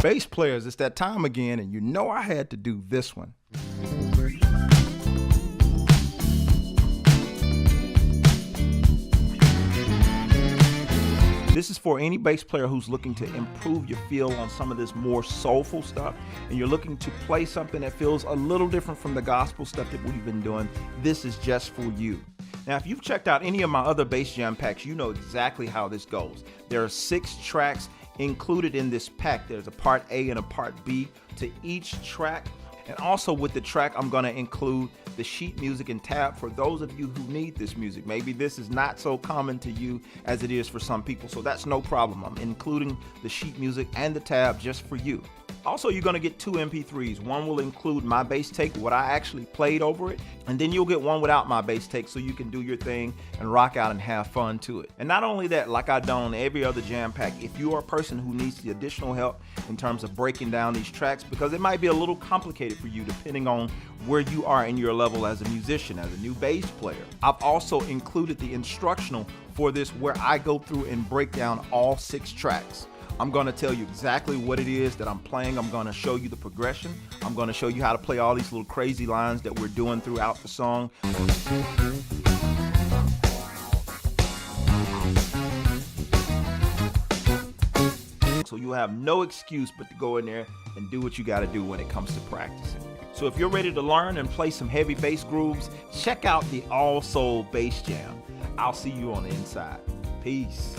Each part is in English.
Bass players, it's that time again, and you know I had to do this one. This is for any bass player who's looking to improve your feel on some of this more soulful stuff, and you're looking to play something that feels a little different from the gospel stuff that we've been doing. This is just for you. Now, if you've checked out any of my other Bass Jam packs, you know exactly how this goes. There are 6 tracks included in this pack. There's a part A and a part B to each track. And also with the track, I'm gonna include the sheet music and tab for those of you who need this music. Maybe this is not so common to you as it is for some people, so that's no problem. I'm including the sheet music and the tab just for you. Also, you're gonna get 2 MP3s. One will include my bass take, what I actually played over it, and then you'll get one without my bass take so you can do your thing and rock out and have fun to it. And not only that, like I've done on every other jam pack, if you are a person who needs the additional help in terms of breaking down these tracks, because it might be a little complicated for you depending on where you are in your level as a musician, as a new bass player, I've also included the instructional for this where I go through and break down all 6 tracks. I'm gonna tell you exactly what it is that I'm playing. I'm gonna show you the progression. I'm gonna show you how to play all these little crazy lines that we're doing throughout the song. So you have no excuse but to go in there and do what you gotta do when it comes to practicing. So if you're ready to learn and play some heavy bass grooves, check out the All Soul Bass Jam. I'll see you on the inside. Peace.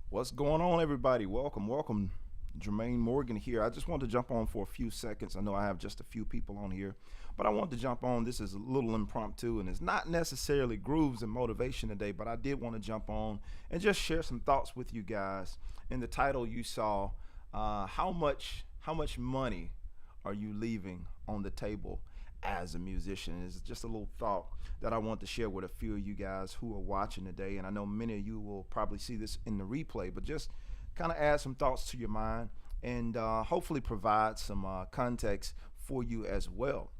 What's going on, everybody? Welcome. Jermaine Morgan here. I just wanted to jump on for a few seconds. I know I have just a few people on here, but I wanted to jump on. This is a little impromptu, and it's not necessarily grooves and motivation today, but I did want to jump on and just share some thoughts with you guys. In the title you saw, how much money are you leaving on the table as a musician? It's just a little thought that I want to share with a few of you guys who are watching today, and I know many of you will probably see this in the replay, but just kind of add some thoughts to your mind and hopefully provide some context for you as well.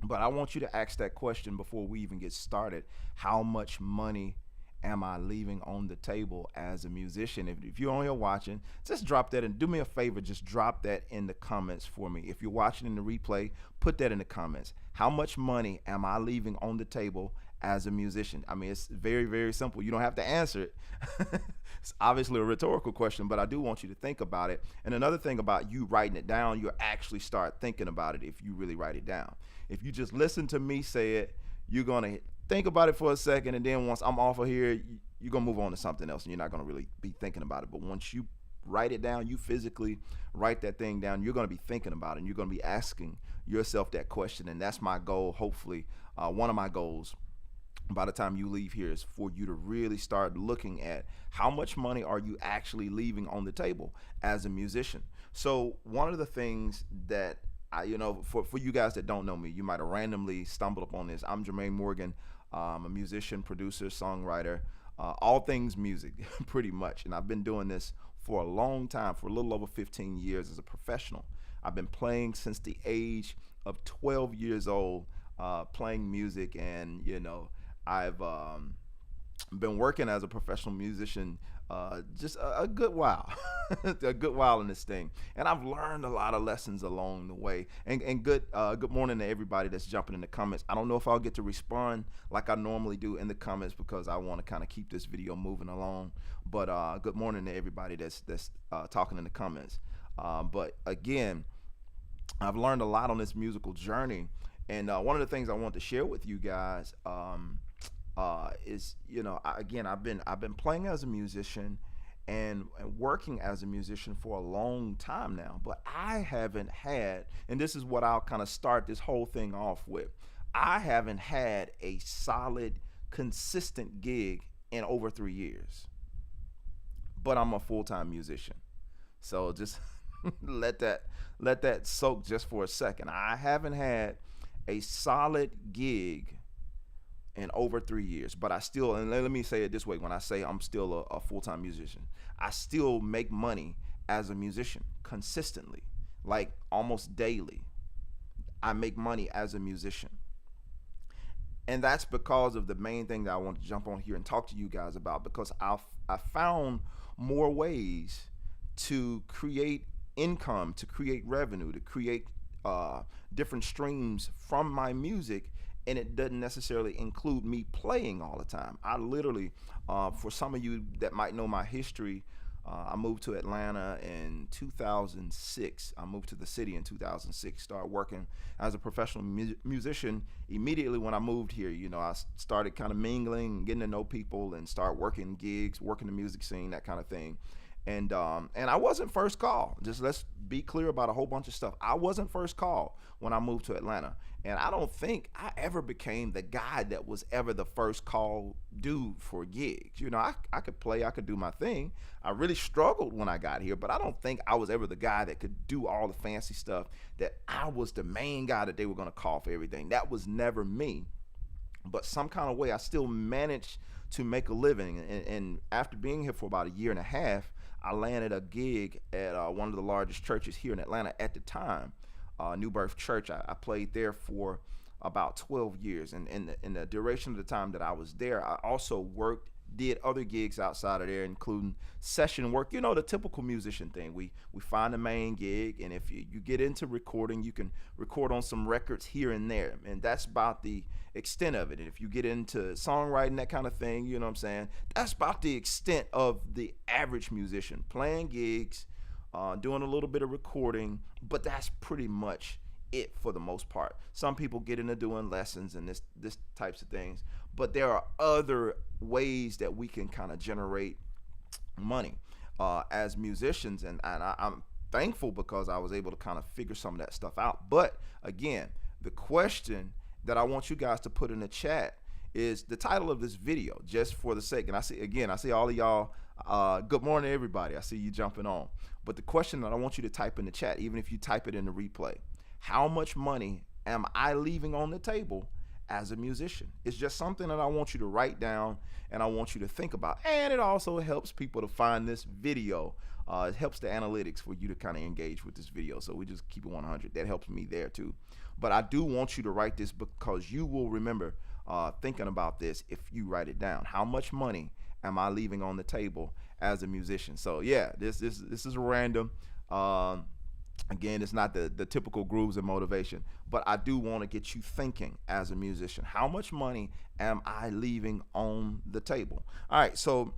But I want you to ask that question before we even get started. How much money am I leaving on the table as a musician? If you're on here watching, just drop that, and do me a favor, just drop that in the comments for me. If you're watching in the replay, put that in the comments. How much money am I leaving on the table as a musician? I mean, it's very, very simple. You don't have to answer it. It's obviously a rhetorical question, but I do want you to think about it. And another thing about you writing it down, you'll actually start thinking about it if you really write it down. If you just listen to me say it, you're gonna think about it for a second, and then once I'm off of here, you're gonna move on to something else, and you're not gonna really be thinking about it. But once you write it down, you physically write that thing down, you're gonna be thinking about it, and you're gonna be asking yourself that question. And that's my goal. Hopefully, one of my goals by the time you leave here is for you to really start looking at how much money are you actually leaving on the table as a musician. So one of the things that for you guys that don't know me, you might have randomly stumbled upon this. I'm Jermaine Morgan. I'm a musician, producer, songwriter, all things music, pretty much. And I've been doing this for a long time, for a little over 15 years as a professional. I've been playing since the age of 12 years old, playing music, and I've been working as a professional musician just a good while, a good while in this thing, and I've learned a lot of lessons along the way. And good morning to everybody that's jumping in the comments. I don't know if I'll get to respond like I normally do in the comments because I want to kind of keep this video moving along. But good morning to everybody that's talking in the comments. But again, I've learned a lot on this musical journey, and one of the things I want to share with you guys is, I've been playing as a musician and working as a musician for a long time now, but I haven't had, and this is what I'll kind of start this whole thing off with, I haven't had a solid, consistent gig in over 3 years, but I'm a full-time musician. So just let that soak just for a second. I haven't had a solid gig in over 3 years. But I still, and let me say it this way: when I say I'm still a full-time musician, I still make money as a musician consistently, like almost daily. I make money as a musician. And that's because of the main thing that I want to jump on here and talk to you guys about, because I found more ways to create income, to create revenue, to create different streams from my music, and it doesn't necessarily include me playing all the time. I literally, for some of you that might know my history, I moved to Atlanta in 2006. I moved to the city in 2006, started working as a professional musician. Immediately when I moved here, I started kind of mingling, getting to know people, and start working gigs, working the music scene, that kind of thing. And I wasn't first call. Just let's be clear about a whole bunch of stuff. I wasn't first call when I moved to Atlanta. And I don't think I ever became the guy that was ever the first call dude for gigs. I could play, I could do my thing. I really struggled when I got here, but I don't think I was ever the guy that could do all the fancy stuff, that I was the main guy that they were going to call for everything. That was never me. But some kind of way, I still managed to make a living. And after being here for about a year and a half, I landed a gig at one of the largest churches here in Atlanta at the time, New Birth Church. I played there for about 12 years. And in the duration of the time that I was there, I also did other gigs outside of there, including session work, the typical musician thing. We find a main gig, and if you get into recording, you can record on some records here and there, and that's about the extent of it. And if you get into songwriting, that kind of thing, you know what I'm saying, that's about the extent of the average musician, playing gigs, doing a little bit of recording, but that's pretty much it for the most part. Some people get into doing lessons and this types of things, but there are other ways that we can kind of generate money as musicians, and I'm thankful because I was able to kind of figure some of that stuff out. But again, the question that I want you guys to put in the chat is the title of this video, just for the sake, and I see all of y'all, good morning everybody, I see you jumping on. But the question that I want you to type in the chat, even if you type it in the replay: how much money am I leaving on the table as a musician? It's just something that I want you to write down and I want you to think about. And it also helps people to find this video. It helps the analytics for you to kind of engage with this video. So we just keep it 100. That helps me there too. But I do want you to write this, because you will remember thinking about this if you write it down. How much money am I leaving on the table as a musician? So yeah, this is random. Again, it's not the typical grooves and motivation, but I do want to get you thinking as a musician. How much money am I leaving on the table? All right, so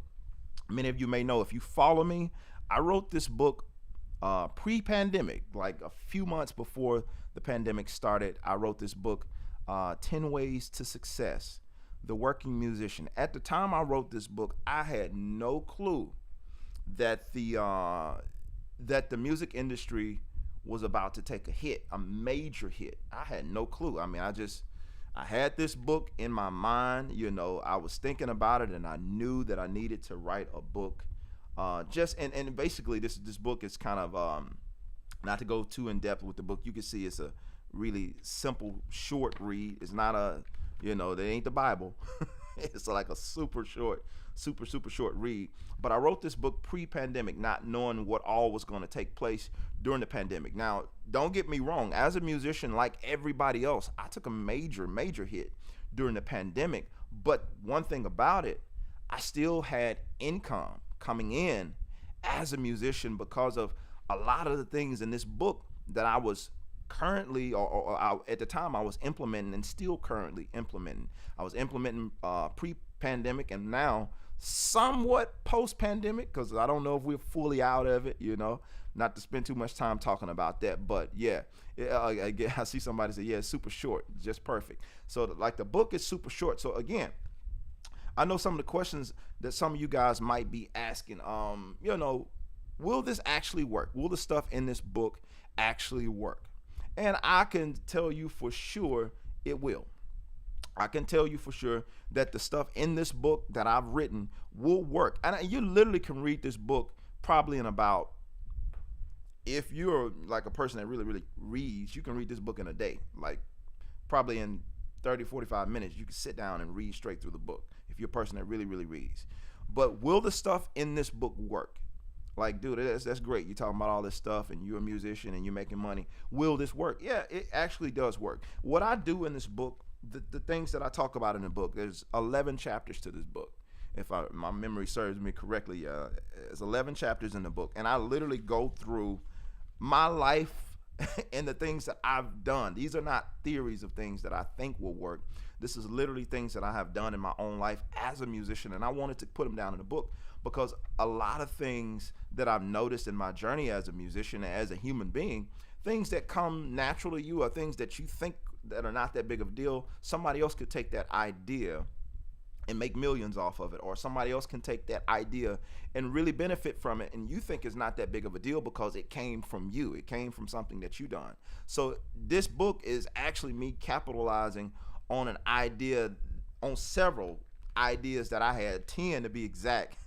many of you may know, if you follow me, I wrote this book pre-pandemic, like a few months before the pandemic started. I wrote this book, 10 Ways to Success, The Working Musician. At the time I wrote this book, I had no clue that the music industry was about to take a hit, a major hit. I had no clue. I mean, I had this book in my mind, I was thinking about it, and I knew that I needed to write a book. And basically this book is kind of, not to go too in depth with the book, you can see it's a really simple, short read. It's not that ain't the Bible. It's like a super short read. But I wrote this book pre-pandemic, not knowing what all was going to take place during the pandemic. Now, don't get me wrong. As a musician, like everybody else, I took a major hit during the pandemic. But one thing about it, I still had income coming in as a musician because of a lot of the things in this book that I was currently, at the time I was implementing, and still currently implementing. I was implementing pre-pandemic, and now somewhat post-pandemic, because I don't know if we're fully out of it, not to spend too much time talking about that. But yeah, I see somebody say, yeah, it's super short, just perfect. So like the book is super short. So again, I know some of the questions that some of you guys might be asking, will this actually work? Will the stuff in this book actually work? And I can tell you for sure it will. I can tell you for sure that the stuff in this book that I've written will work. And you literally can read this book probably in about, if you're like a person that really reads, you can read this book in a day, like probably in 30, 45 minutes, you can sit down and read straight through the book if you're a person that really, really reads. But will the stuff in this book work? Like, dude, that's great. You're talking about all this stuff and you're a musician and you're making money. Will this work? Yeah, it actually does work. What I do in this book, the things that I talk about in the book, there's 11 chapters to this book. If my memory serves me correctly, there's 11 chapters in the book. And I literally go through my life and the things that I've done. These are not theories of things that I think will work. This is literally things that I have done in my own life as a musician. And I wanted to put them down in the book because a lot of things that I've noticed in my journey as a musician and as a human being, things that come natural to you are things that you think that are not that big of a deal. Somebody else could take that idea and make millions off of it, or somebody else can take that idea and really benefit from it, and you think it's not that big of a deal because it came from you. It came from something that you done. So this book is actually me capitalizing on an idea, on several ideas that I had, 10 to be exact.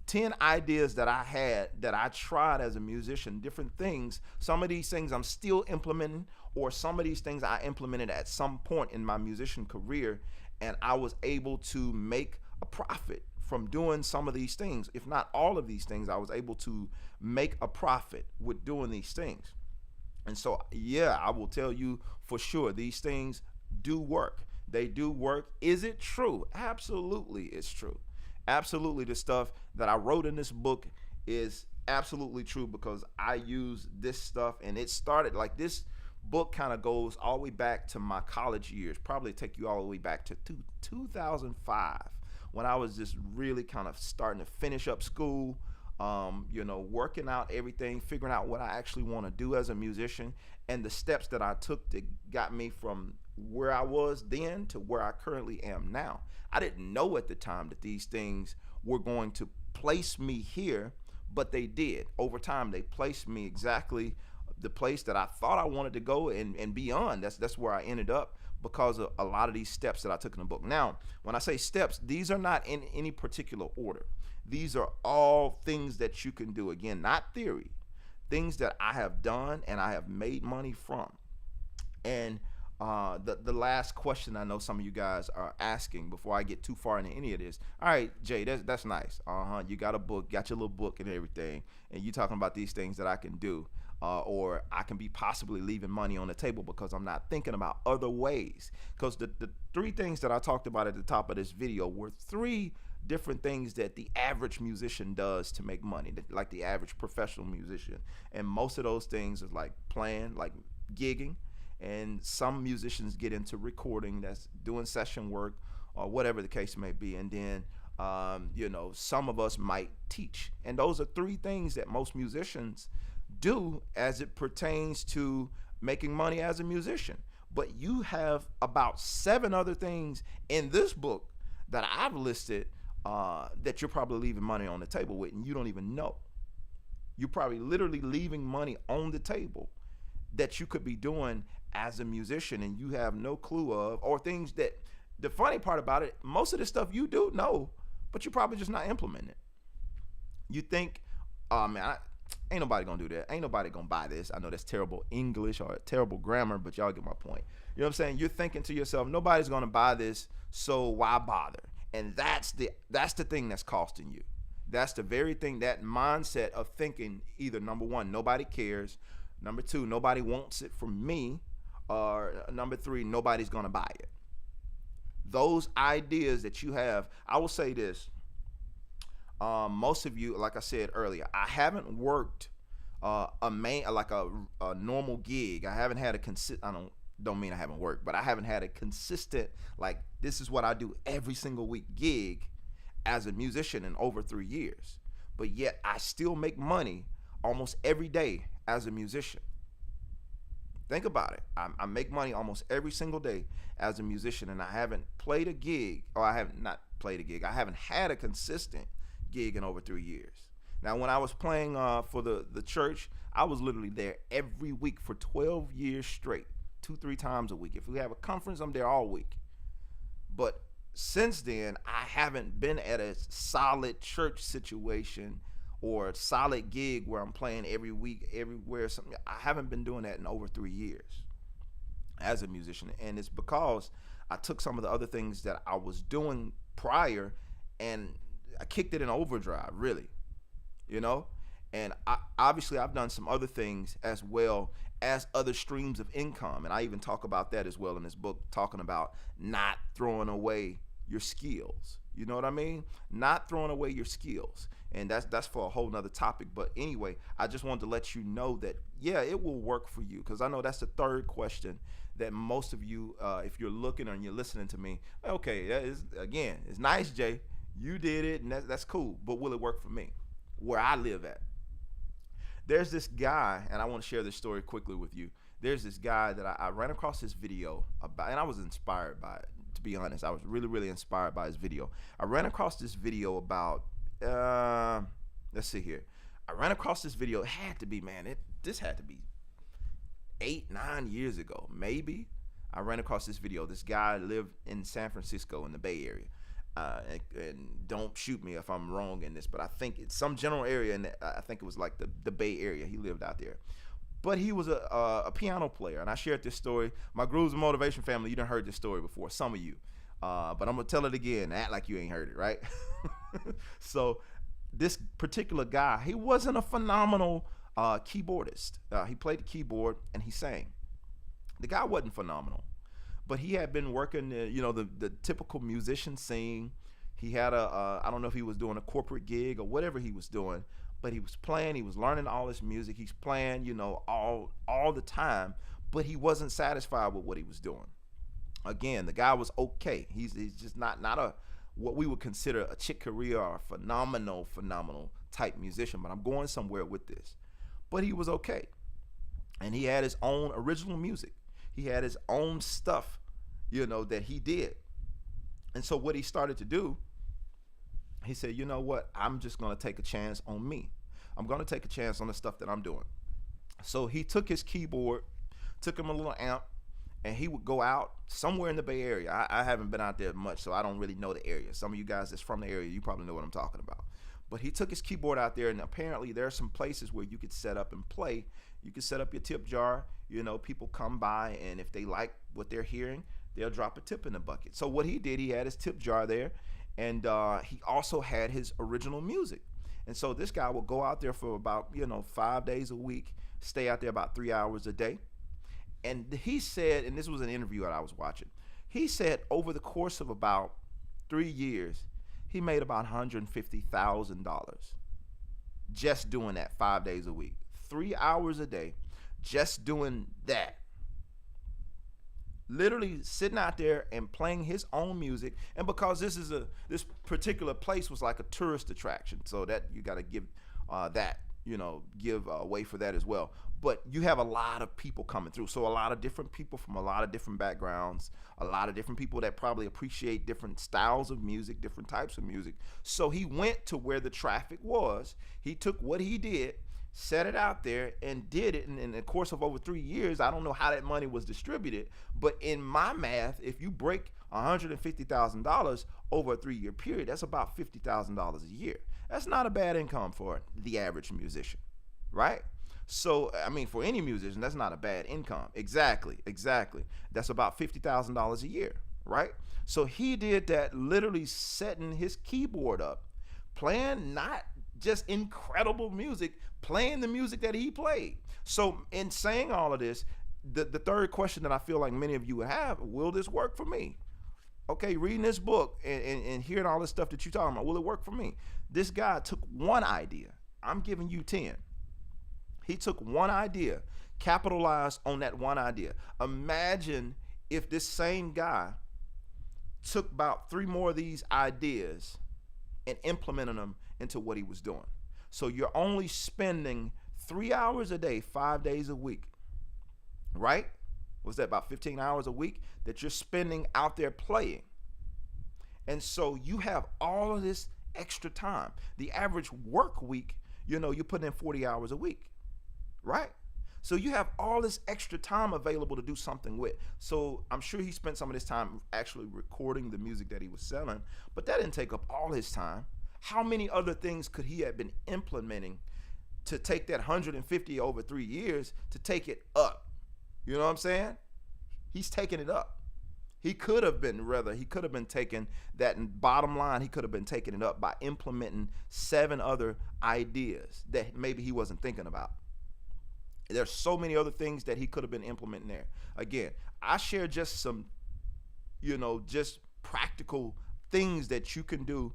10 ideas that I had that I tried as a musician, different things. Some of these things I'm still implementing, or some of these things I implemented at some point in my musician career, and I was able to make a profit from doing some of these things. If not all of these things, I was able to make a profit with doing these things. And so, yeah, I will tell you for sure, these things do work. They do work. Is it true? Absolutely, it's true. Absolutely, the stuff that I wrote in this book is absolutely true because I use this stuff, and it started like this. Book kind of goes all the way back to my college years, probably take you all the way back to 2005 when I was just really kind of starting to finish up school, working out everything, figuring out what I actually want to do as a musician, and the steps that I took that got me from where I was then to where I currently am now. I didn't know at the time that these things were going to place me here, but they did. Over time, they placed me exactly the place that I thought I wanted to go and beyond. That's where I ended up because of a lot of these steps that I took in the book. Now, when I say steps, these are not in any particular order. These are all things that you can do. Again, not theory. Things that I have done and I have made money from. And the last question I know some of you guys are asking before I get too far into any of this. All right, Jay, that's nice. You got a book, got your little book and everything, and you talking about these things that I can do. Or I can be possibly leaving money on the table because I'm not thinking about other ways. Because the three things that I talked about at the top of this video were three different things that the average musician does to make money, like the average professional musician. And most of those things is like playing, like gigging. And some musicians get into recording, that's doing session work or whatever the case may be. And then some of us might teach. And those are three things that most musicians do as it pertains to making money as a musician. But you have about 7 other things in this book that I've listed that you're probably leaving money on the table with, and you don't even know. You're probably literally leaving money on the table that you could be doing as a musician and you have no clue of, or things that, the funny part about it, most of the stuff you do know, but you're probably just not implementing it. You think, oh man, ain't nobody gonna do that. Ain't nobody gonna buy this. I know that's terrible English or terrible grammar, but y'all get my point. You know what I'm saying? You're thinking to yourself, nobody's gonna buy this, so why bother? And that's the thing that's costing you. That's the very thing, that mindset of thinking either, number one, nobody cares. Number two, nobody wants it from me. Or number three, nobody's gonna buy it. Those ideas that you have, I will say this. Most of you, like I said earlier, I haven't worked a normal gig. I haven't had a don't mean I haven't worked, but I haven't had a consistent, like, this is what I do every single week gig as a musician in over 3 years. But yet I still make money almost every day as a musician. Think about it. I make money almost every single day as a musician, and I haven't played a gig, or I have not played a gig. I haven't had a consistent gig in over 3 years. Now, when I was playing for the church, I was literally there every week for 12 years straight, 2-3 times a week. If we have a conference, I'm there all week. But since then, I haven't been at a solid church situation or a solid gig where I'm playing every week, everywhere. Something. I haven't been doing that in over 3 years. as a musician. And it's because I took some of the other things that I was doing prior and I kicked it in overdrive, really, you know? And obviously, I've done some other things as well as other streams of income. And I even talk about that as well in this book, talking about not throwing away your skills. You know what I mean? Not throwing away your skills. And that's for a whole nother topic. But anyway, I just wanted to let you know that, yeah, it will work for you. Because I know that's the third question that most of you, if you're looking or you're listening to me, okay, that is, again, it's nice, Jay. You did it, and that's cool. But will it work for me? Where I live at? There's this guy, and I want to share this story quickly with you. There's this guy that I ran across this video about, and I was inspired by it. To be honest, I was really, really inspired by his video. I ran across this video about, let's see here. I ran across this video. It had to be, man, this had to be 8-9 years ago, maybe. I ran across this video. This guy lived in San Francisco in the Bay Area. And don't shoot me if I'm wrong in this, but I think it's some general area, and I think it was like the Bay Area. He lived out there, but he was a piano player, and I shared this story. My Grooves of Motivation family, you done heard this story before, some of you, but I'm gonna tell it again. Act like you ain't heard it, right? So this particular guy, he wasn't a phenomenal keyboardist. He played the keyboard and he sang. The guy wasn't phenomenal. But he had been working, the typical musician scene. He had I don't know if he was doing a corporate gig or whatever he was doing, but he was playing, he was learning all this music. He's playing, all the time, but he wasn't satisfied with what he was doing. Again, the guy was okay. He's just not a, what we would consider a Chick Corea or a phenomenal type musician, but I'm going somewhere with this. But he was okay. And he had his own original music. He had his own stuff, that he did. And so what he started to do, he said, you know what? I'm just going to take a chance on me. I'm going to take a chance on the stuff that I'm doing. So he took his keyboard, took him a little amp, and he would go out somewhere in the Bay Area. I haven't been out there much, so I don't really know the area. Some of you guys that's from the area, you probably know what I'm talking about. But he took his keyboard out there, and apparently there are some places where you could set up and play. You could set up your tip jar. People come by, and if they like what they're hearing, they'll drop a tip in the bucket. So what he did, he had his tip jar there, and he also had his original music. And so this guy would go out there for about, 5 days a week, stay out there about 3 hours a day. And he said, and this was an interview that I was watching, he said over the course of about 3 years, he made about $150,000 just doing that 5 days a week, 3 hours a day, just doing that. Literally sitting out there and playing his own music. And because this particular place was like a tourist attraction, so that you got to give give way for that as well. But you have a lot of people coming through. So a lot of different people from a lot of different backgrounds, a lot of different people that probably appreciate different styles of music, different types of music. So he went to where the traffic was. He took what he did, set it out there, and did it. And in the course of over 3 years, I don't know how that money was distributed, but in my math, if you break $150,000 over a 3-year period, that's about $50,000 a year. That's not a bad income for the average musician, right? So, I mean, for any musician, that's not a bad income. Exactly. That's about $50,000 a year, right? So he did that, literally setting his keyboard up, playing not just incredible music, playing the music that he played. So in saying all of this, the third question that I feel like many of you would have, will this work for me? Okay, reading this book and hearing all this stuff that you're talking about, will it work for me? This guy took one idea. I'm giving you 10. He took one idea, capitalized on that one idea. Imagine if this same guy took about 3 more of these ideas and implemented them into what he was doing. So you're only spending 3 hours a day, 5 days a week, right? What's that, about 15 hours a week that you're spending out there playing? And so you have all of this extra time. The average work week, you put in 40 hours a week, right? So you have all this extra time available to do something with. So I'm sure he spent some of this time actually recording the music that he was selling, but that didn't take up all his time. How many other things could he have been implementing to take that 150 over 3 years to take it up? You know what I'm saying? He's taking it up. He could have been taking that, and bottom line, he could have been taking it up by implementing 7 other ideas that maybe he wasn't thinking about. There's so many other things that he could have been implementing there. Again, I share just some, just practical things that you can do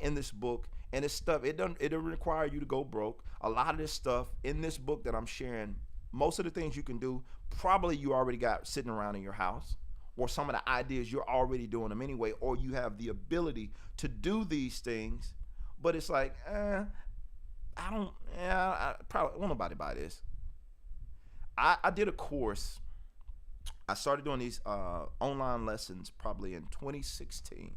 in this book. And this stuff, it doesn't require you to go broke. A lot of this stuff in this book that I'm sharing, most of the things you can do, probably you already got sitting around in your house, or some of the ideas you're already doing them anyway, or you have the ability to do these things. But it's like, I probably won't nobody buy this. I did a course. I started doing these online lessons probably in 2016.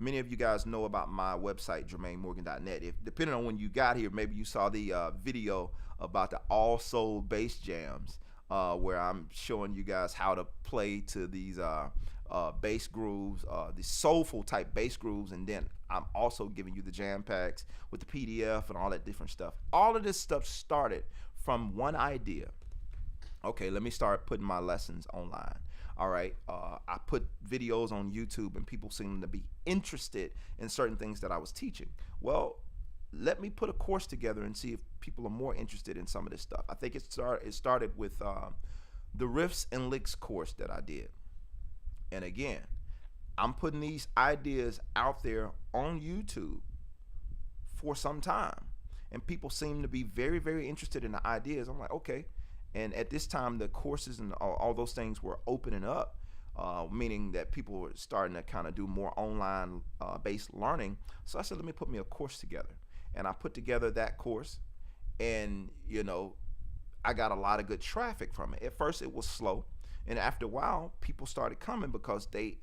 Many of you guys know about my website, JermaineMorgan.net. If depending on when you got here, maybe you saw the video about the All Soul bass jams, where I'm showing you guys how to play to these bass grooves, the soulful type bass grooves, and then I'm also giving you the jam packs with the PDF and all that different stuff. All of this stuff started from one idea. Okay, let me start putting my lessons online. All right, I put videos on YouTube and people seem to be interested in certain things that I was teaching. Well, let me put a course together and see if people are more interested in some of this stuff. I think it started with the Riffs and Licks course that I did. And again, I'm putting these ideas out there on YouTube for some time. And people seem to be very, very interested in the ideas. I'm like, okay. And at this time, the courses and all those things were opening up, meaning that people were starting to kind of do more online based learning. So I said, let me put me a course together. And I put together that course, and I got a lot of good traffic from it. At first it was slow, and after a while people started coming because they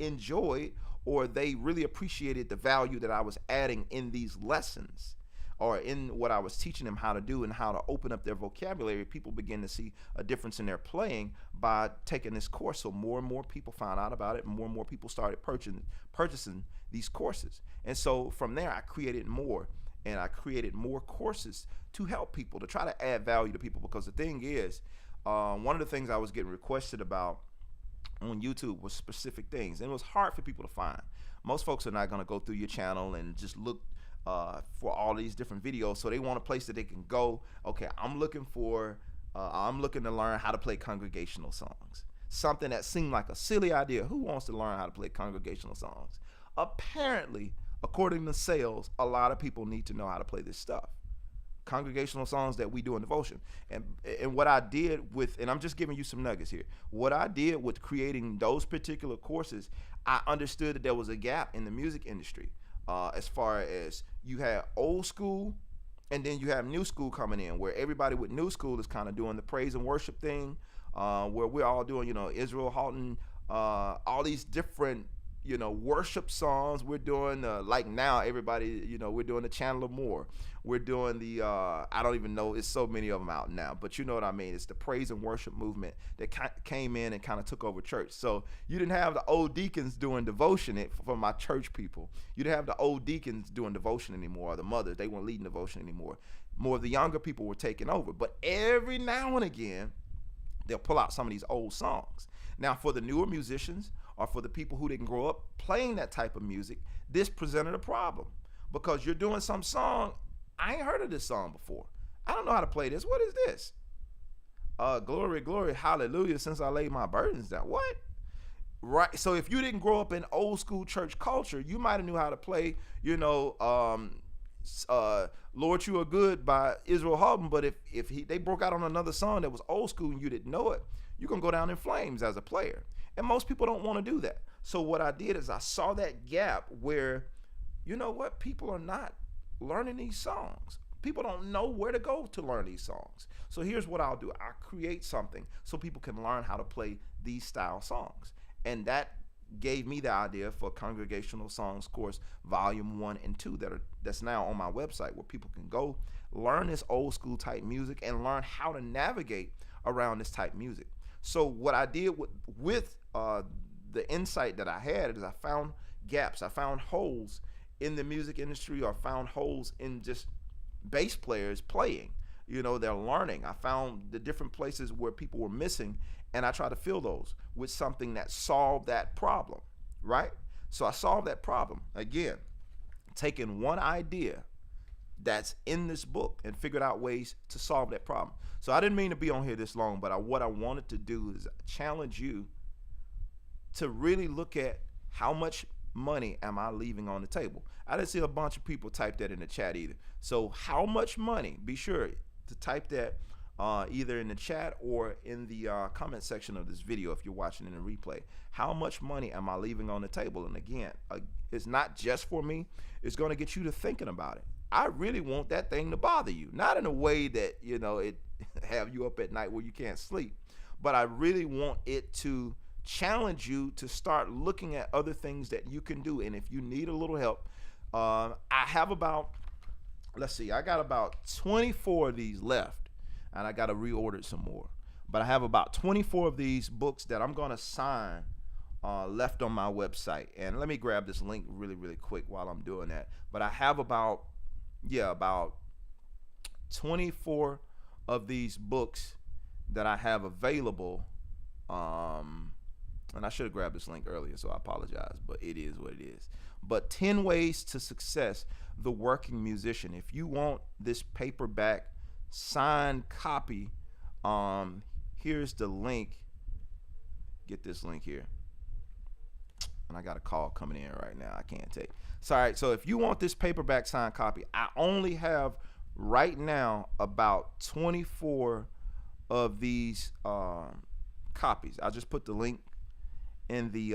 enjoyed, or they really appreciated the value that I was adding in these lessons, or in what I was teaching them how to do and how to open up their vocabulary. People begin to see a difference in their playing by taking this course. So more and more people found out about it, and more people started purchasing these courses. And so from there, I created more, and I created more courses to help people, to try to add value to people. Because the thing is, one of the things I was getting requested about on YouTube was specific things, and it was hard for people to find. Most folks are not going to go through your channel and just look for all these different videos. So they want a place that they can go. Okay, I'm looking to learn how to play congregational songs. Something that seemed like a silly idea. Who wants to learn how to play congregational songs? Apparently, according to sales, a lot of people need to know how to play this stuff. Congregational songs that we do in devotion. And what I did with, and I'm just giving you some nuggets here, what I did with creating those particular courses, I understood that there was a gap in the music industry. As far as you have old school, and then you have new school coming in, where everybody with new school is kind of doing the praise and worship thing, where we're all doing, Israel Houghton, all these different, worship songs. We're doing, like now, everybody, we're doing the Chandler Moore. We're doing the, I don't even know, it's so many of them out now, but you know what I mean? It's the praise and worship movement that came in and kind of took over church. So you didn't have the old deacons doing devotion for my church people. You didn't have the old deacons doing devotion anymore, or the mothers, they weren't leading devotion anymore. More of the younger people were taking over. But every now and again, they'll pull out some of these old songs. Now, for the newer musicians, or for the people who didn't grow up playing that type of music, this presented a problem, because you're doing some song, I ain't heard of this song before. I don't know how to play this. What is this? Glory, glory, hallelujah, since I laid my burdens down. What? Right. So if you didn't grow up in old school church culture, you might have knew how to play, Lord, You Are Good by Israel Houghton. But if they broke out on another song that was old school and you didn't know it, you're going to go down in flames as a player. And most people don't want to do that. So what I did is I saw that gap where, people are not learning these songs. People don't know where to go to learn these songs. So here's what I'll do. I'll create something so people can learn how to play these style songs. And that gave me the idea for Congregational Songs Course Volume 1 and 2 that's now on my website, where people can go learn this old school type music and learn how to navigate around this type music. So what I did with the insight that I had is I found gaps. I found holes in the music industry, or found holes in just bass players playing. they're learning. I found the different places where people were missing, and I try to fill those with something that solved that problem, right? So I solved that problem again, taking one idea that's in this book and figured out ways to solve that problem. So I didn't mean to be on here this long, but what I wanted to do is challenge you to really look at how much money am I leaving on the table. I didn't see a bunch of people type that in the chat either. So how much money, be sure to type that either in the chat or in the comment section of this video if you're watching in a replay. How much money am I leaving on the table? And again, it's not just for me. It's going to get you to thinking about it. I really want that thing to bother you, not in a way that it have you up at night where you can't sleep, but I really want it to challenge you to start looking at other things that you can do. And if you need a little help, I have about, I got about 24 of these left, and I got to reorder some more. But I have about 24 of these books that I'm going to sign left on my website. And let me grab this link really, really quick while I'm doing that. But I have about 24 of these books that I have available. And I should have grabbed this link earlier, so I apologize, but it is what it is. But 10 Ways to Success, The Working Musician. If you want this paperback signed copy, here's the link. Get this link here. And I got a call coming in right now. I can't take. Sorry. So if you want this paperback signed copy, I only have right now about 24 of these copies. I just put the link in the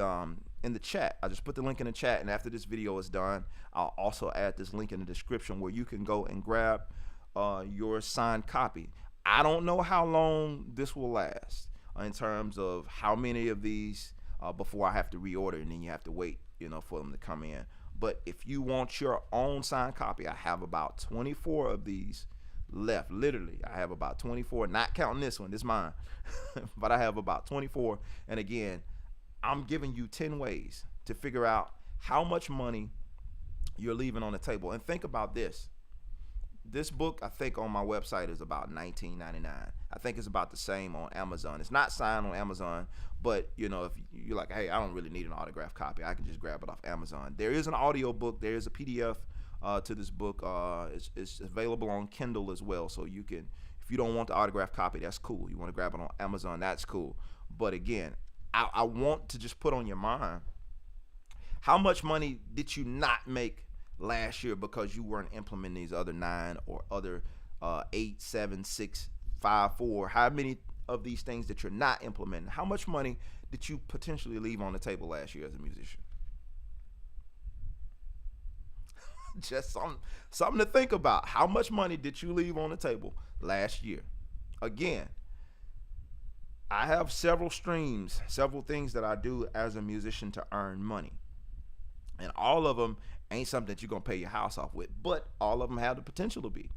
chat. I just put the link in the chat, and after this video is done, I'll also add this link in the description where you can go and grab your signed copy. I don't know how long this will last in terms of how many of these before I have to reorder, and then you have to wait, for them to come in. But if you want your own signed copy, I have about 24 of these left. Literally, I have about 24, not counting this one. This is mine. But I have about 24. And again, I'm giving you 10 ways to figure out how much money you're leaving on the table. And think about this. This book, I think, on my website is about $19.99. I think it's about the same on Amazon. It's not signed on Amazon, but if you're like, hey, I don't really need an autographed copy, I can just grab it off Amazon. There is an audio book. There is a PDF to this book. It's available on Kindle as well. So you can, if you don't want the autographed copy, that's cool. You want to grab it on Amazon, that's cool. But again, I want to just put on your mind, how much money did you not make last year because you weren't implementing these other 9 or other 8, 7, 6, 5, 4, how many of these things that you're not implementing? How much money did you potentially leave on the table last year as a musician? Just something to think about. How much money did you leave on the table last year? Again, I have several streams, several things that I do as a musician to earn money. And all of them ain't something that you're going to pay your house off with, but all of them have the potential to be.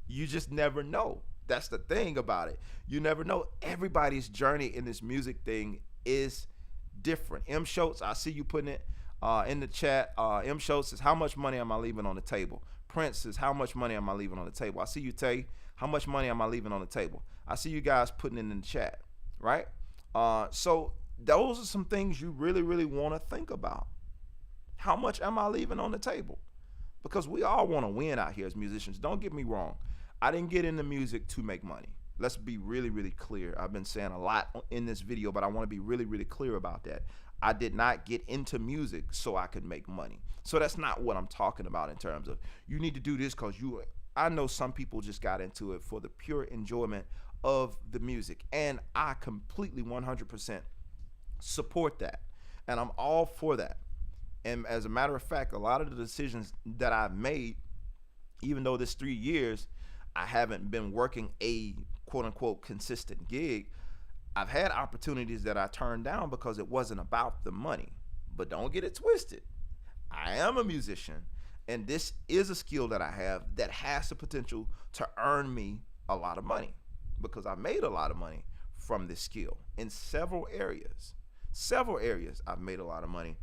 You just never know. That's the thing about it. You never know. Everybody's journey in this music thing is different. M. Schultz, I see you putting it in the chat. M. Schultz says, how much money am I leaving on the table? Prince says, how much money am I leaving on the table? I see you, Tay. How much money am I leaving on the table? I see you guys putting it in the chat, right? So those are some things you really, really want to think about. How much am I leaving on the table? Because we all want to win out here as musicians. Don't get me wrong. I didn't get into music to make money. Let's be really, really clear. I've been saying a lot in this video, but I want to be really, really clear about that. I did not get into music so I could make money. So that's not what I'm talking about in terms of you need to do this because I know some people just got into it for the pure enjoyment of the music. And I completely 100% support that. And I'm all for that. And as a matter of fact, a lot of the decisions that I've made, even though this 3 years, I haven't been working a quote unquote consistent gig, I've had opportunities that I turned down because it wasn't about the money. But don't get it twisted. I am a musician, and this is a skill that I have that has the potential to earn me a lot of money because I made a lot of money from this skill in several areas. Several areas I've made a lot of money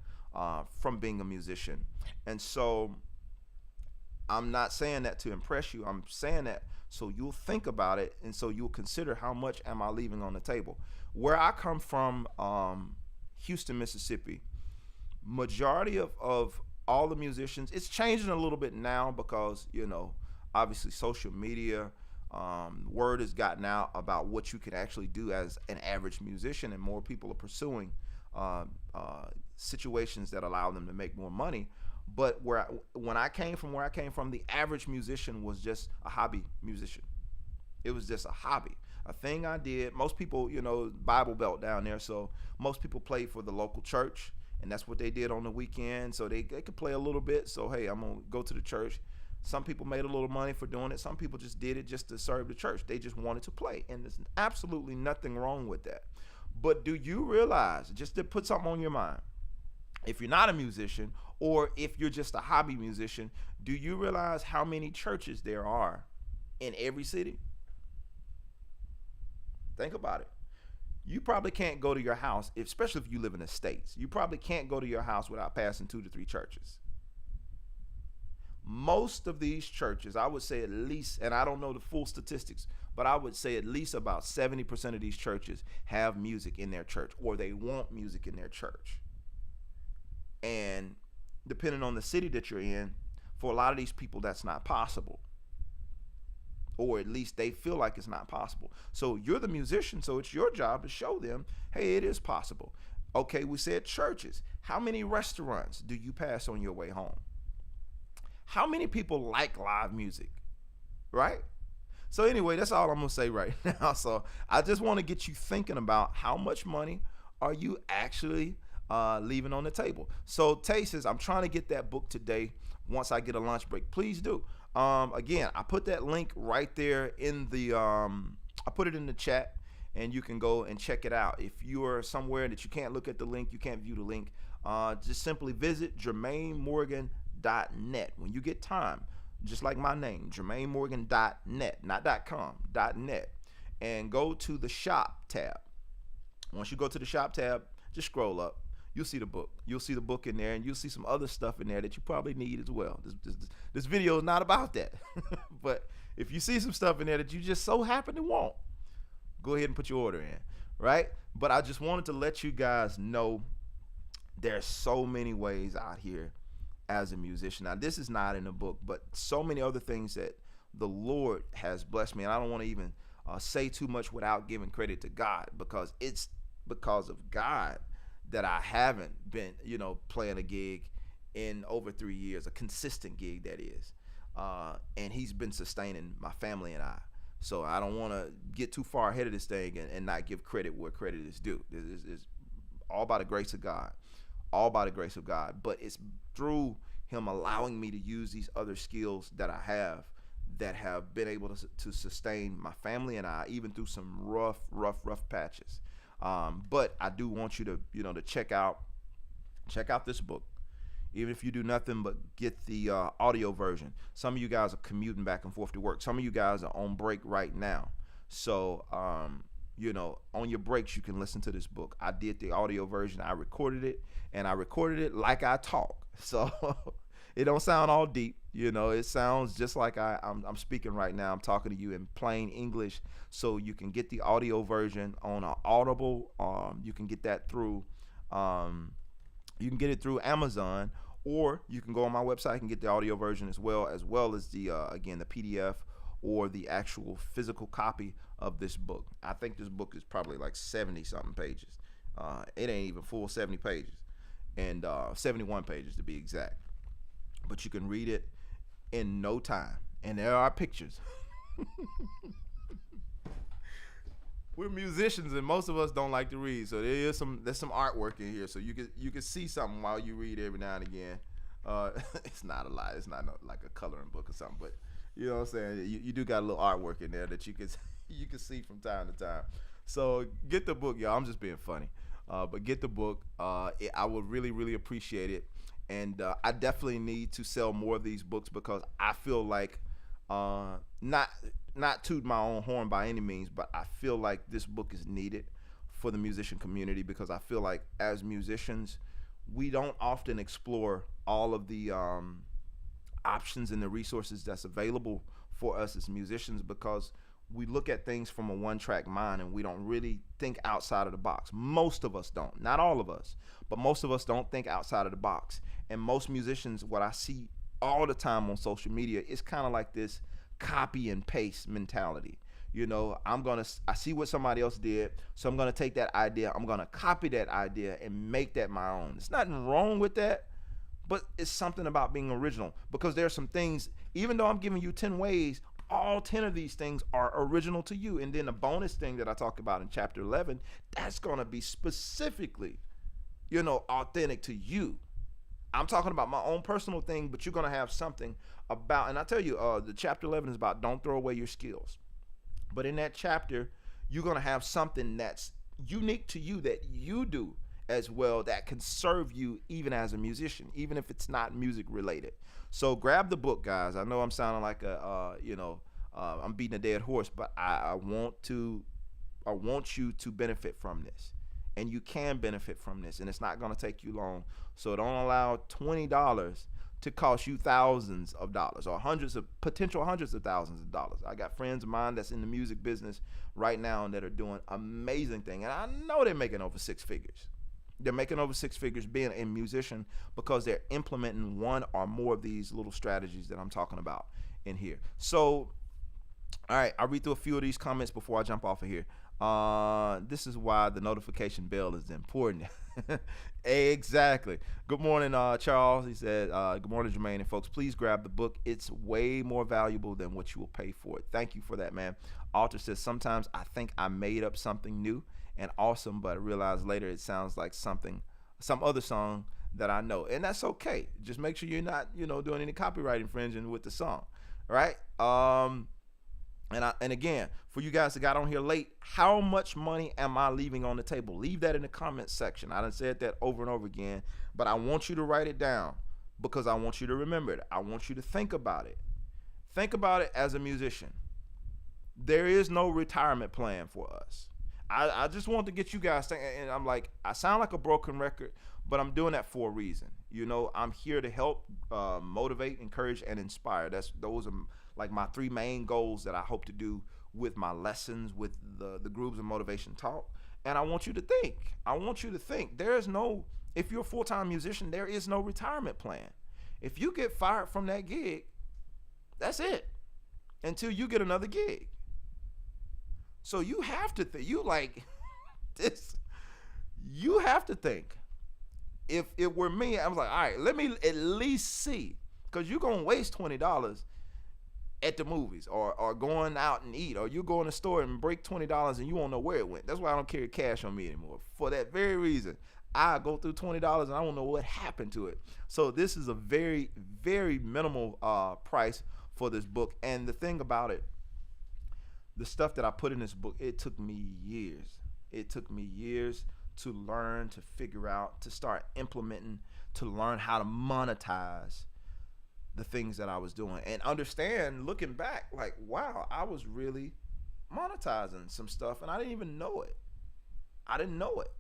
from being a musician. And so I'm not saying that to impress you. I'm saying that so you'll think about it, and so you'll consider how much am I leaving on the table. Where I come from, Houston, Mississippi, majority of all the musicians, it's changing a little bit now because obviously social media, word has gotten out about what you can actually do as an average musician, and more people are pursuing uh, situations that allow them to make more money. But when I came from where I came from, the average musician was just a hobby musician. It was just a hobby, a thing I did. Most people, Bible Belt down there, so most people played for the local church, and that's what they did on the weekend. So they could play a little bit. So hey, I'm gonna go to the church. Some people made a little money for doing it. Some people just did it just to serve the church. They just wanted to play, and there's absolutely nothing wrong with that. But do you realize, just to put something on your mind, if you're not a musician or if you're just a hobby musician, do you realize how many churches there are in every city? Think about it. You probably can't go to your house, especially if you live in the States. You probably can't go to your house without passing 2 to 3 churches. Most of these churches, I would say at least, and I don't know the full statistics, but I would say at least about 70% of these churches have music in their church, or they want music in their church. And depending on the city that you're in, for a lot of these people, that's not possible. Or at least they feel like it's not possible. So you're the musician, so it's your job to show them, hey, it is possible. Okay, we said churches. How many restaurants do you pass on your way home? How many people like live music, right? So anyway, that's all I'm gonna say right now. So I just want to get you thinking about how much money are you actually leaving on the table. So Tay says, I'm trying to get that book today once I get a lunch break. Please do. Again, I put that link right there in the, I put it in the chat, and you can go and check it out. If you are somewhere that you can't look at the link, you can't view the link, just simply visit JermaineMorgan.net. When you get time, just like my name, JermaineMorgan.net, not .com, .net, and go to the shop tab. Once you go to the shop tab, just scroll up. You'll see the book. You'll see the book in there, and you'll see some other stuff in there that you probably need as well. This video is not about that. But if you see some stuff in there that you just so happen to want, go ahead and put your order in, right? But I just wanted to let you guys know there's so many ways out here as a musician. Now, this is not in the book, but so many other things that the Lord has blessed me. And I don't want to even say too much without giving credit to God, because it's because of God that I haven't been, playing a gig in over 3 years, a consistent gig that is. And he's been sustaining my family and I. So I don't want to get too far ahead of this thing and not give credit where credit is due. It's all by the grace of God, all by the grace of God. But it's through him allowing me to use these other skills that I have that have been able to sustain my family and I, even through some rough patches. But I do want you to, to check out this book. Even if you do nothing but get the audio version. Some of you guys are commuting back and forth to work. Some of you guys are on break right now. So, on your breaks, you can listen to this book. I did the audio version. I recorded it, and I recorded it like I talk. So it don't sound all deep. It sounds just like I'm speaking right now. I'm talking to you in plain English. So you can get the audio version on Audible. You can get that through you can get it through Amazon, or you can go on my website and get the audio version as well as the again, the PDF or the actual physical copy of this book. I think this book is probably like 70 something pages. It ain't even full 70 pages, and 71 pages to be exact. But you can read it in no time, and there are pictures. We're musicians, and most of us don't like to read, so there's some artwork in here, so you can see something while you read every now and again. It's not a lot. It's not like a coloring book or something, but you know what I'm saying. You do got a little artwork in there that you can see from time to time. So get the book, y'all. I'm just being funny, but get the book. I would really appreciate it, and I definitely need to sell more of these books, because I feel like not toot my own horn by any means, but I feel like this book is needed for the musician community, because I feel like as musicians, we don't often explore all of the options and the resources that's available for us as musicians, because we look at things from a one-track mind and we don't really think outside of the box. Most of us don't. Not all of us, but most of us don't think outside of the box. And most musicians, what I see all the time on social media, is kind of like this copy and paste mentality. You know, I see what somebody else did, so I'm gonna take that idea, I'm gonna copy that idea and make that my own. There's nothing wrong with that, but it's something about being original, because there are some things, even though I'm giving you 10 ways, all 10 of these things are original to you. And then the bonus thing that I talk about in chapter 11, that's gonna be specifically, you know, authentic to you. I'm talking about my own personal thing, but you're gonna have something about, and I tell you, the chapter 11 is about don't throw away your skills. But in that chapter, you're gonna have something that's unique to you that you do as well, that can serve you even as a musician, even if it's not music related. So grab the book, guys. I know I'm sounding like I'm beating a dead horse, but I want you to benefit from this, and you can benefit from this, and it's not gonna take you long. So don't allow $20 to cost you thousands of dollars, or potential hundreds of thousands of dollars. I got friends of mine that's in the music business right now and that are doing amazing things, and I know they're making over six figures. They're making over six figures being a musician because they're implementing one or more of these little strategies that I'm talking about in here. So, all right, I'll read through a few of these comments before I jump off of here. This is why the notification bell is important. Exactly. Good morning, Charles. He said, good morning, Jermaine and folks. Please grab the book. It's way more valuable than what you will pay for it. Thank you for that, man. Author says, sometimes I think I made up something new and awesome, but I realize later it sounds like some other song that I know. And that's okay. Just make sure you're not, doing any copyright infringing with the song. All right. And again, for you guys that got on here late, how much money am I leaving on the table? Leave that in the comments section. I done said that over and over again, but I want you to write it down because I want you to remember it. I want you to think about it. Think about it as a musician. There is no retirement plan for us. I just want to get you guys thinking, and I'm like, I sound like a broken record, but I'm doing that for a reason. I'm here to help motivate, encourage, and inspire. Those are like my three main goals that I hope to do with my lessons, with the Grooves of Motivation talk. And I want you to think. If you're a full-time musician, there is no retirement plan. If you get fired from that gig, that's it until you get another gig. So you have to think, you have to think. If it were me, I was like, all right, let me at least see, because you're going to waste $20 at the movies or going out and eat, or you go in the store and break $20 and you won't know where it went. That's why I don't carry cash on me anymore. For that very reason, I go through $20 and I don't know what happened to it. So this is a very, very minimal price for this book. And the thing about it, the stuff that I put in this book, it took me years. It took me years to learn, to figure out, to start implementing, to learn how to monetize the things that I was doing, and understand, looking back, like, wow, I was really monetizing some stuff and I didn't even know it. I didn't know it.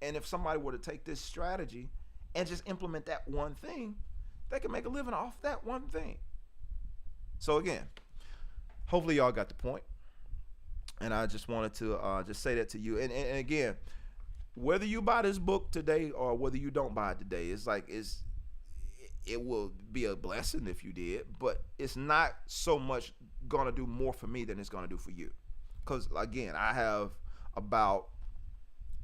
And if somebody were to take this strategy and just implement that one thing, they can make a living off that one thing. So again, hopefully y'all got the point. And I just wanted to just say that to you. And again, whether you buy this book today or whether you don't buy it today, it will be a blessing if you did, but it's not so much gonna do more for me than it's gonna do for you. Because again, I have about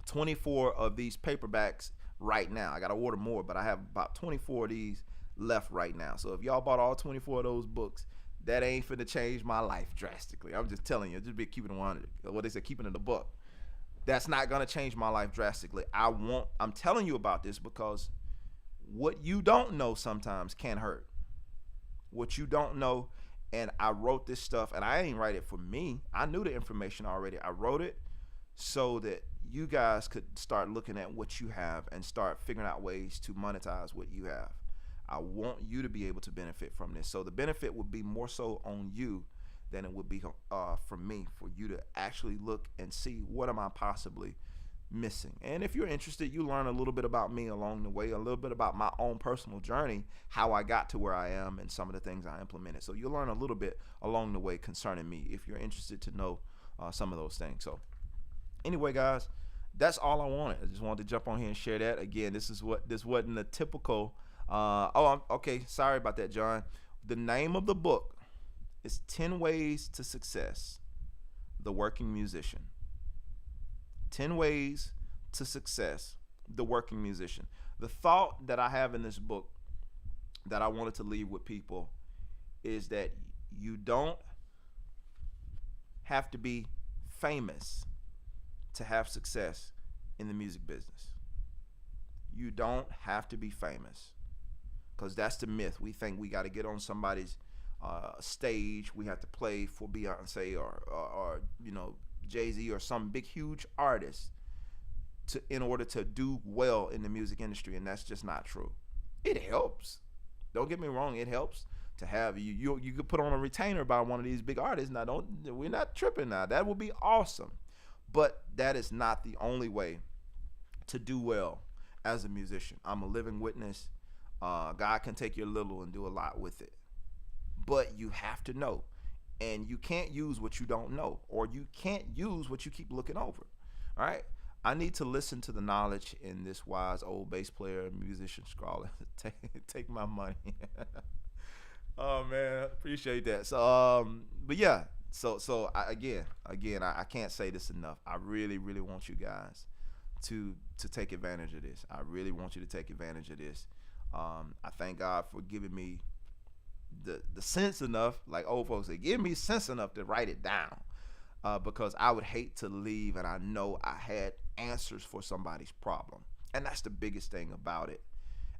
24 of these paperbacks right now. I gotta order more, but I have about 24 of these left right now. So if y'all bought all 24 of those books, that ain't finna change my life drastically. I'm just telling you, just be keeping it 100. What they say, keeping it in the book. That's not gonna change my life drastically. I'm telling you about this because what you don't know sometimes can hurt. What you don't know, and I wrote this stuff, and I ain't write it for me. I knew the information already. I wrote it so that you guys could start looking at what you have and start figuring out ways to monetize what you have. I want you to be able to benefit from this. So the benefit would be more so on you than it would be from me, for you to actually look and see, what am I possibly missing. And if you're interested, you learn a little bit about me along the way, a little bit about my own personal journey, how I got to where I am, and some of the things I implemented. So you'll learn a little bit along the way concerning me if you're interested to know some of those things. So anyway, guys, that's all I wanted. I just wanted to jump on here and share that. Again, this wasn't a typical. Okay. Sorry about that, John. The name of the book is 10 Ways to Success: The Working Musician. 10 Ways to Success: The Working Musician. The thought that I have in this book that I wanted to leave with people is that you don't have to be famous to have success in the music business. You don't have to be famous, because that's the myth. We think we got to get on somebody's stage. We have to play for Beyonce or Jay-Z or some big huge artist in order to do well in the music industry, and that's just not true. It helps. Don't get me wrong, it helps to have you could put on a retainer by one of these big artists. Now we're not tripping now. That would be awesome. But that is not the only way to do well as a musician. I'm a living witness. God can take your little and do a lot with it. But you have to know. And you can't use what you don't know, or you can't use what you keep looking over. All right? I need to listen to the knowledge in this wise old bass player, musician scrawler. Take my money. Oh, man. Appreciate that. So, but yeah. So I can't say this enough. I really, really want you guys to take advantage of this. I really want you to take advantage of this. I thank God for giving me the sense enough, like old folks say, give me sense enough to write it down, because I would hate to leave and I know I had answers for somebody's problem. And that's the biggest thing about it.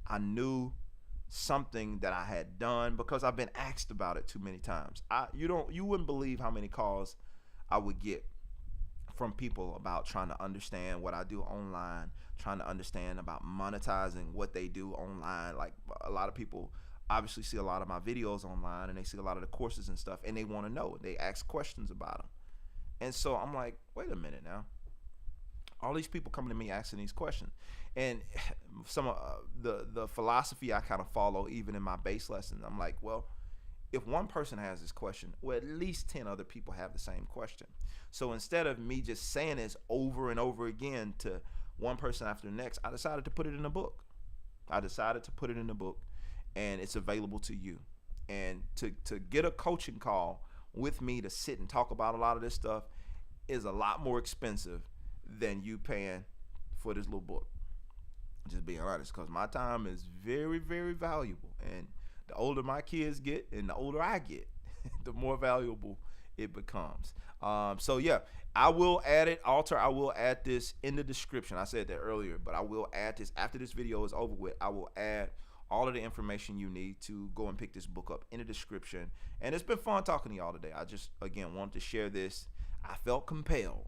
I knew something that I had done because I've been asked about it too many times. You wouldn't believe how many calls I would get from people about trying to understand what I do online, trying to understand about monetizing what they do online. Like, a lot of people obviously see a lot of my videos online, and they see a lot of the courses and stuff, and they want to know. They ask questions about them. And so I'm like, wait a minute now. All these people coming to me asking these questions. And some of the philosophy I kind of follow, even in my bass lessons, I'm like, well, if one person has this question, well, at least 10 other people have the same question. So instead of me just saying this over and over again to one person after the next, I decided to put it in a book. And it's available to you. And to get a coaching call with me to sit and talk about a lot of this stuff is a lot more expensive than you paying for this little book. Just being honest, because my time is very, very valuable. And the older my kids get and the older I get, the more valuable it becomes. So yeah, I will add it. Alter, I will add this in the description. I said that earlier, but I will add this after this video is over with. I will add all of the information you need to go and pick this book up in the description. And it's been fun talking to y'all today. I just, again, wanted to share this. I felt compelled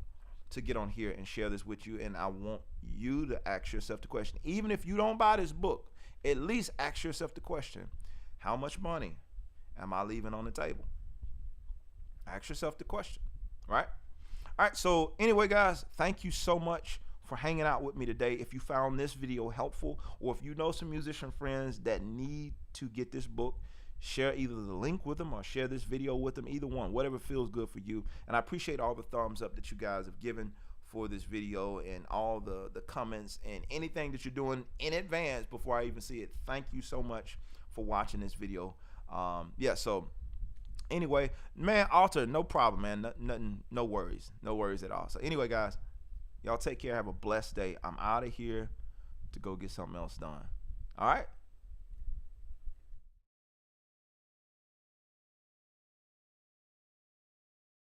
to get on here and share this with you, and I want you to ask yourself the question. Even if you don't buy this book, at least ask yourself the question, how much money am I leaving on the table? Ask yourself the question, right? All right, so anyway, guys, thank you so much for hanging out with me today. If you found this video helpful, or if you know some musician friends that need to get this book, share either the link with them or share this video with them, either one, whatever feels good for you. And I appreciate all the thumbs up that you guys have given for this video, and all the comments and anything that you're doing in advance before I even see it. Thank you so much for watching this video. Yeah, so anyway, man, Alter, no problem, man. Nothing, no worries at all. So anyway, guys, y'all take care. Have a blessed day. I'm out of here to go get something else done. All right.